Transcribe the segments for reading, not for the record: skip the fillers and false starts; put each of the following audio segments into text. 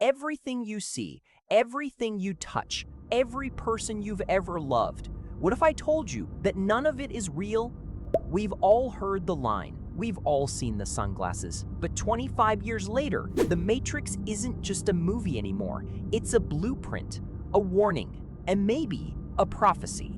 everything you see, everything you touch, every person you've ever loved. What if I told you that none of it is real? We've all heard the line. We've all seen the sunglasses. But 25 years later, The Matrix isn't just a movie anymore. It's a blueprint, a warning, and maybe a prophecy.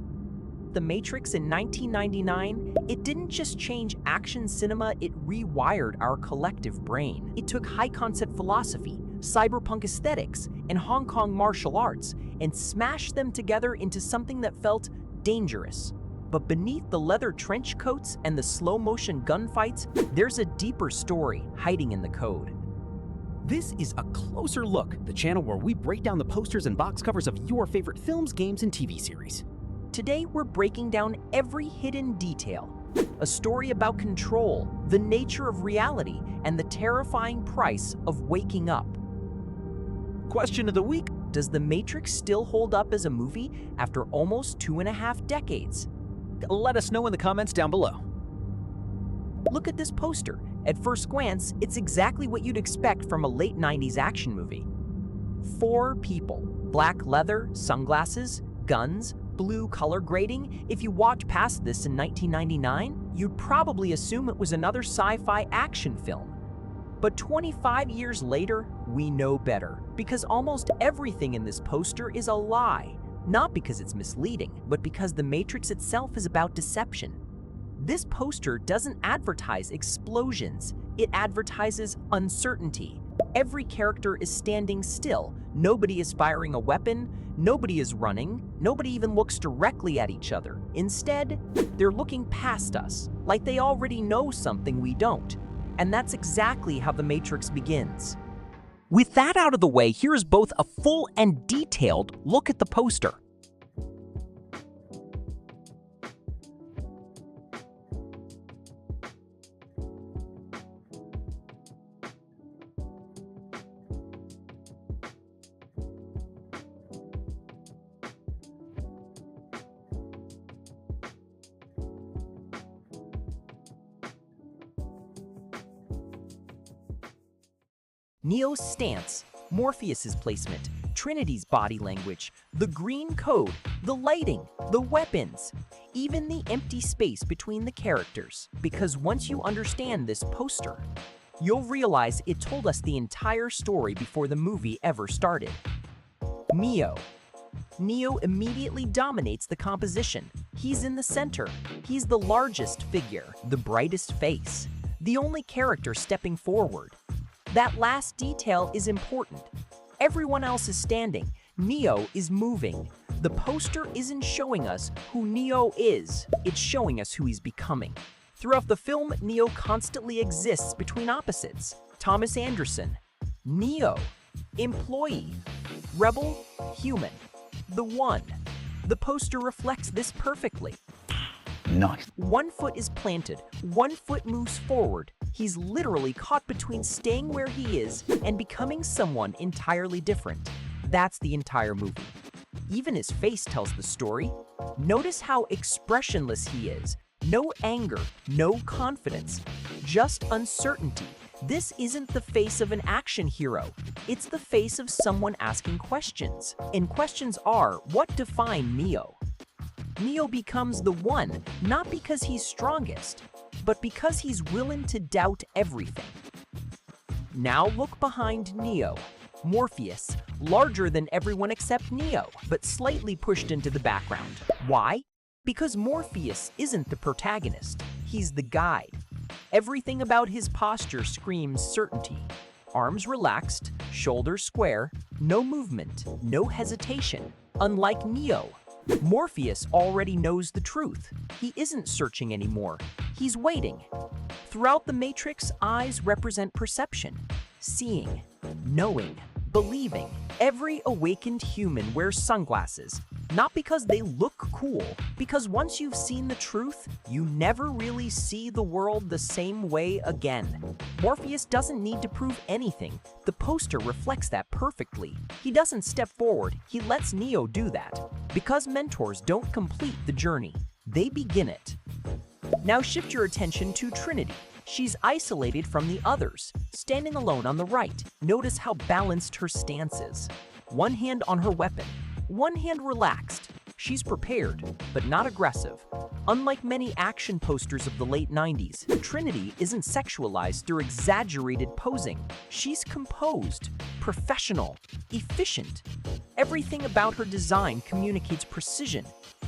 The Matrix in 1999, it didn't just change action cinema, it rewired our collective brain. It took high-concept philosophy, cyberpunk aesthetics, and Hong Kong martial arts, and smashed them together into something that felt dangerous. But beneath the leather trench coats and the slow-motion gunfights, there's a deeper story hiding in the code. This is A Closer Look, the channel where we break down the posters and box covers of your favorite films, games, and TV series. Today, we're breaking down every hidden detail. A story about control, the nature of reality, and the terrifying price of waking up. Question of the week: does The Matrix still hold up as a movie after almost 2.5 decades? Let us know in the comments down below. Look at this poster. At first glance, it's exactly what you'd expect from a late 90s action movie. 4 people, black leather, sunglasses, guns, blue color grading. If you walked past this in 1999, you'd probably assume it was another sci-fi action film. But 25 years later, we know better, because almost everything in this poster is a lie. Not because it's misleading, but because The Matrix itself is about deception. This poster doesn't advertise explosions, it advertises uncertainty. Every character is standing still, nobody is firing a weapon, nobody is running, nobody even looks directly at each other. Instead, they're looking past us, like they already know something we don't. And that's exactly how The Matrix begins. With that out of the way, here's both a full and detailed look at the poster. Neo's stance, Morpheus's placement, Trinity's body language, the green code, the lighting, the weapons, even the empty space between the characters. Because once you understand this poster, you'll realize it told us the entire story before the movie ever started. Neo. Neo immediately dominates the composition. He's in the center. He's the largest figure, the brightest face, the only character stepping forward. That last detail is important. Everyone else is standing. Neo is moving. The poster isn't showing us who Neo is, it's showing us who he's becoming. Throughout the film, Neo constantly exists between opposites. Thomas Anderson, Neo, employee, rebel, human, the one. The poster reflects this perfectly. Nice. One foot is planted, one foot moves forward. He's literally caught between staying where he is and becoming someone entirely different. That's the entire movie. Even his face tells the story. Notice how expressionless he is. No anger, no confidence, just uncertainty. This isn't the face of an action hero. It's the face of someone asking questions. And questions are what define Neo. Neo becomes the one, not because he's strongest, but because he's willing to doubt everything. Now look behind Neo. Morpheus, larger than everyone except Neo, but slightly pushed into the background. Why? Because Morpheus isn't the protagonist, he's the guide. Everything about his posture screams certainty. Arms relaxed, shoulders square, no movement, no hesitation. Unlike Neo, Morpheus already knows the truth. He isn't searching anymore. He's waiting. Throughout The Matrix, eyes represent perception, seeing, knowing, believing. Every awakened human wears sunglasses, not because they look cool, because once you've seen the truth, you never really see the world the same way again. Morpheus doesn't need to prove anything. The poster reflects that perfectly. He doesn't step forward, he lets Neo do that. Because mentors don't complete the journey, they begin it. Now shift your attention to Trinity. She's isolated from the others, standing alone on the right. Notice how balanced her stance is. One hand on her weapon, one hand relaxed. She's prepared, but not aggressive. Unlike many action posters of the late 90s, Trinity isn't sexualized through exaggerated posing. She's composed, professional, efficient. Everything about her design communicates precision.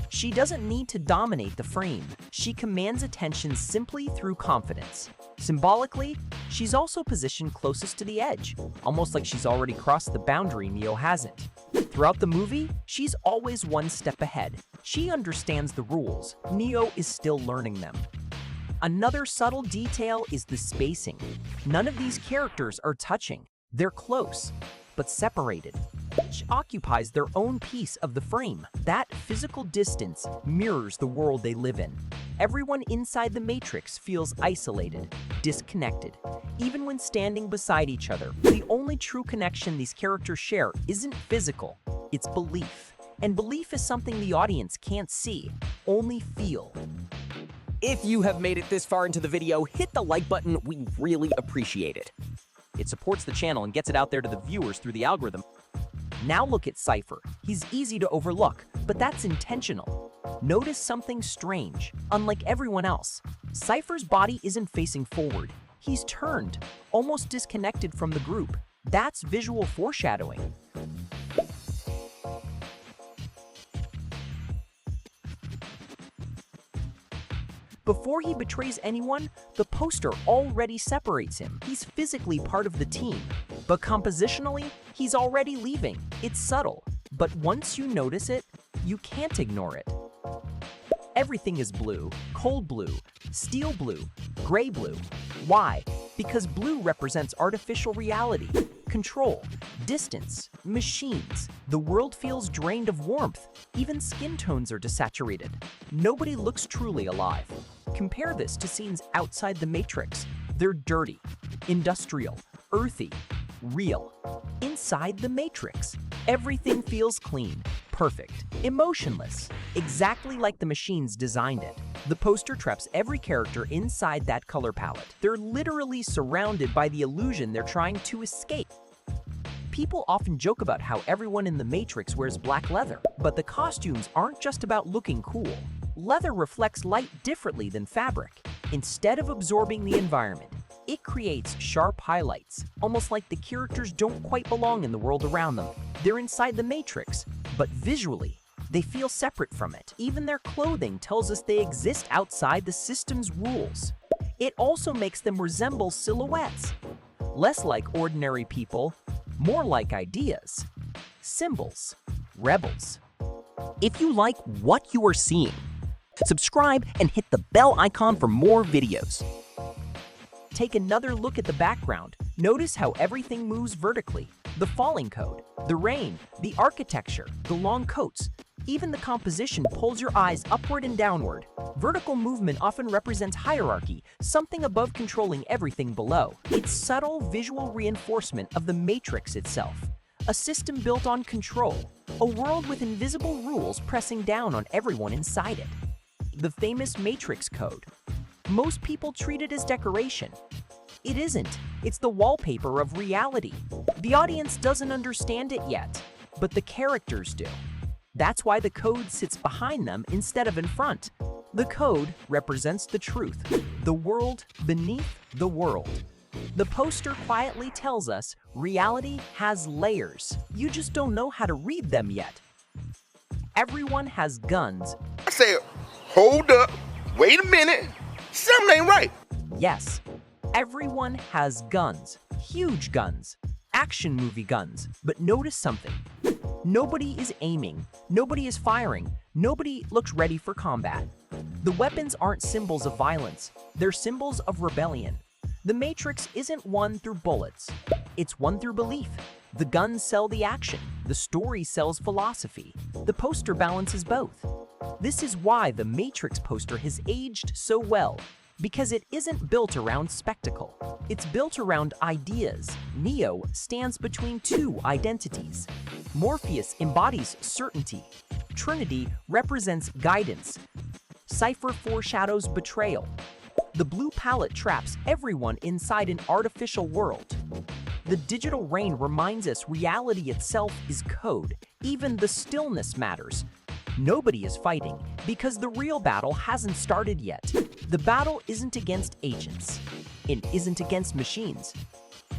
She doesn't need to dominate the frame. She commands attention simply through confidence. Symbolically, she's also positioned closest to the edge, almost like she's already crossed the boundary Neo hasn't. Throughout the movie, she's always one step ahead. She understands the rules. Neo is still learning them. Another subtle detail is the spacing. None of these characters are touching. They're close, but separated. Each occupies their own piece of the frame. That physical distance mirrors the world they live in. Everyone inside the Matrix feels isolated, disconnected, even when standing beside each other. The only true connection these characters share isn't physical, it's belief. And belief is something the audience can't see, only feel. If you have made it this far into the video, hit the like button. We really appreciate it. It supports the channel and gets it out there to the viewers through the algorithm. Now look at Cipher. He's easy to overlook, but that's intentional. Notice something strange. Unlike everyone else, Cipher's body isn't facing forward. He's turned, almost disconnected from the group. That's visual foreshadowing. Before he betrays anyone, the poster already separates him. He's physically part of the team, but compositionally, he's already leaving. It's subtle, but once you notice it, you can't ignore it. Everything is blue, cold blue, steel blue, gray blue. Why? Because blue represents artificial reality, control, distance, machines. The world feels drained of warmth. Even skin tones are desaturated. Nobody looks truly alive. Compare this to scenes outside the Matrix. They're dirty, industrial, earthy, real. Inside the Matrix, everything feels clean, perfect, emotionless, exactly like the machines designed it. The poster traps every character inside that color palette. They're literally surrounded by the illusion they're trying to escape. People often joke about how everyone in the Matrix wears black leather, but the costumes aren't just about looking cool. Leather reflects light differently than fabric. Instead of absorbing the environment, it creates sharp highlights, almost like the characters don't quite belong in the world around them. They're inside the Matrix, but visually, they feel separate from it. Even their clothing tells us they exist outside the system's rules. It also makes them resemble silhouettes, less like ordinary people, more like ideas, symbols, rebels. If you like what you are seeing, subscribe and hit the bell icon for more videos. Take another look at the background. Notice how everything moves vertically. The falling code, the rain, the architecture, the long coats. Even the composition pulls your eyes upward and downward. Vertical movement often represents hierarchy, something above controlling everything below. It's subtle visual reinforcement of the Matrix itself. A system built on control, a world with invisible rules pressing down on everyone inside it. The famous Matrix code. Most people treat it as decoration. It isn't. It's the wallpaper of reality. The audience doesn't understand it yet, but the characters do. That's why the code sits behind them instead of in front. The code represents the truth, the world beneath the world. The poster quietly tells us reality has layers. You just don't know how to read them yet. Everyone has guns. I said, hold up, wait a minute, something ain't right. Yes, everyone has guns, huge guns, action movie guns. But notice something. Nobody is aiming, nobody is firing, nobody looks ready for combat. The weapons aren't symbols of violence, they're symbols of rebellion. The Matrix isn't won through bullets, it's won through belief. The guns sell the action, the story sells philosophy. The poster balances both. This is why the Matrix poster has aged so well, because it isn't built around spectacle. It's built around ideas. Neo stands between two identities. Morpheus embodies certainty. Trinity represents guidance. Cipher foreshadows betrayal. The blue palette traps everyone inside an artificial world. The digital rain reminds us reality itself is code. Even the stillness matters. Nobody is fighting because the real battle hasn't started yet. The battle isn't against agents. It isn't against machines.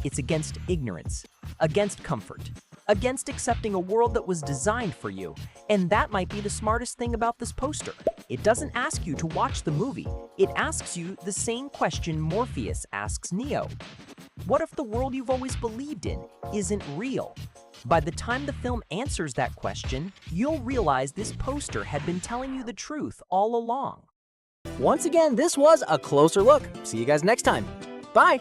It's against ignorance, against comfort, against accepting a world that was designed for you. And that might be the smartest thing about this poster. It doesn't ask you to watch the movie. It asks you the same question Morpheus asks Neo. What if the world you've always believed in isn't real? By the time the film answers that question, you'll realize this poster had been telling you the truth all along. Once again, this was a closer look. See you guys next time. Bye!